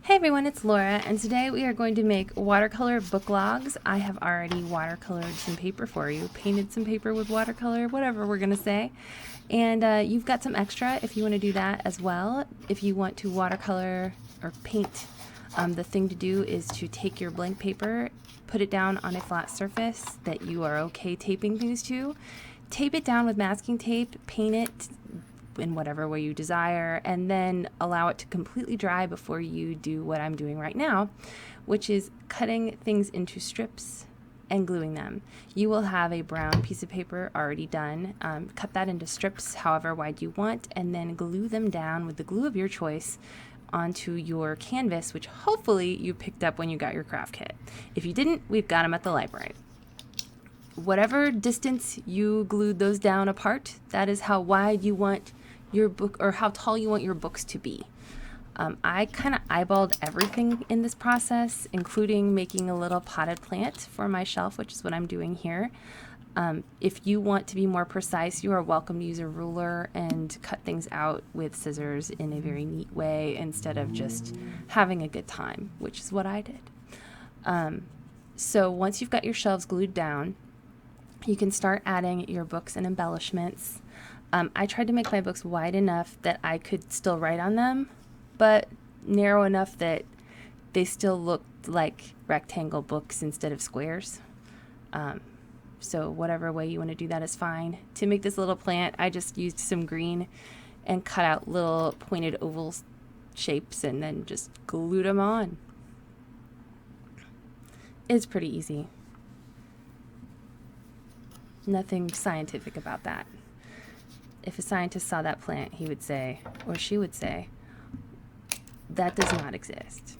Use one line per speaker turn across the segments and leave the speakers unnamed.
Hey everyone, it's Laura, and today we are going to make watercolor book logs. I have already watercolored some paper for you, painted some paper with watercolor, whatever we're going to say. And you've got some extra if you want to do that as well. If you want to watercolor or paint, the thing to do is to take your blank paper, put it down on a flat surface that you are okay taping things to, tape it down with masking tape, paint it in whatever way you desire, and then allow it to completely dry before you do what I'm doing right now, which is cutting things into strips and gluing them. You will have a brown piece of paper already done. Cut that into strips however wide you want, and then glue them down with the glue of your choice onto your canvas, which hopefully you picked up when you got your craft kit. If you didn't, we've got them at the library. Whatever distance you glued those down apart, that is how wide you want your book, or how tall you want your books to be. I kind of eyeballed everything in this process, including making a little potted plant for my shelf, which is what I'm doing here. If you want to be more precise, you are welcome to use a ruler and cut things out with scissors in a very neat way instead of just having a good time, which is what I did. So once you've got your shelves glued down, you can start adding your books and embellishments. I tried to make my books wide enough that I could still write on them, but narrow enough that they still looked like rectangle books instead of squares. So whatever way you want to do that is fine. To make this little plant, I just used some green and cut out little pointed oval shapes and then just glued them on. It's pretty easy. Nothing scientific about that. If a scientist saw that plant, he would say, or she would say, that does not exist.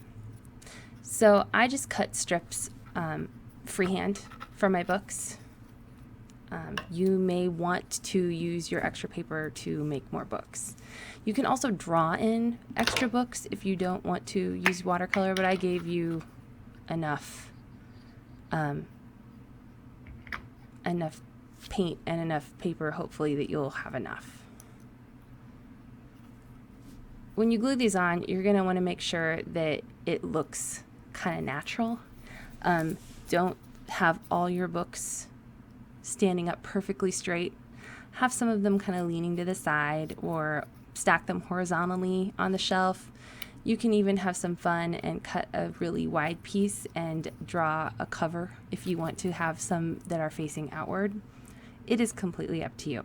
So I just cut strips freehand for my books. You may want to use your extra paper to make more books. You can also draw in extra books if you don't want to use watercolor, but I gave you enough paint and enough paper, hopefully, that you'll have enough. When you glue these on, you're going to want to make sure that it looks kind of natural. Don't have all your books standing up perfectly straight. Have some of them kind of leaning to the side, or stack them horizontally on the shelf. You can even have some fun and cut a really wide piece and draw a cover if you want to have some that are facing outward. It is completely up to you.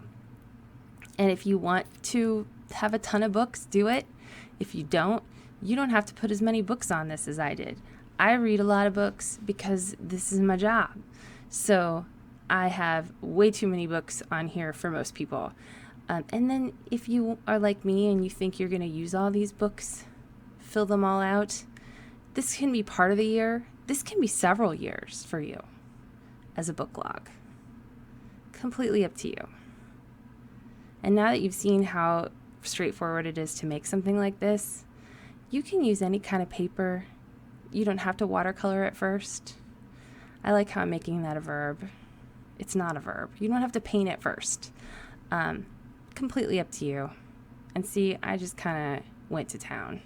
And if you want to have a ton of books, do it. If you don't have to put as many books on this as I did. I read a lot of books because this is my job. So I have way too many books on here for most people. And then if you are like me and you think you're going to use all these books, fill them all out, this can be part of the year. This can be several years for you as a book log. Completely up to you. And now that you've seen how straightforward it is to make something like this, you can use any kind of paper. You don't have to watercolor at first. I like how I'm making that a verb. It's not a verb. You don't have to paint it first. Completely up to you. And see, I just kind of went to town.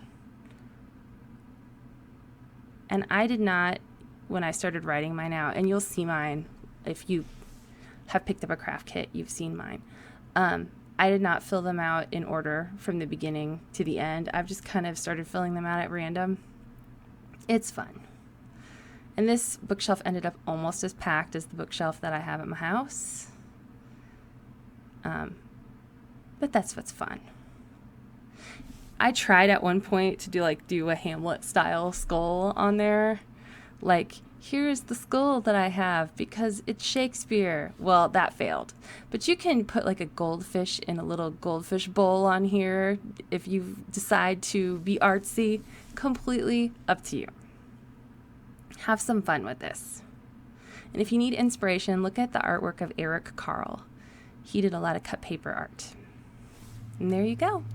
And I did not, when I started writing mine out, and you'll see mine if you have picked up a craft kit, you've seen mine. I did not fill them out in order from the beginning to the end. I've just kind of started filling them out at random. It's fun. And this bookshelf ended up almost as packed as the bookshelf that I have at my house. But that's what's fun. I tried at one point to do a Hamlet style skull on there. Like, here's the skull that I have because it's Shakespeare. Well, that failed. But you can put like a goldfish in a little goldfish bowl on here if you decide to be artsy. Completely up to you. Have some fun with this. And if you need inspiration, look at the artwork of Eric Carle. He did a lot of cut paper art. And there you go.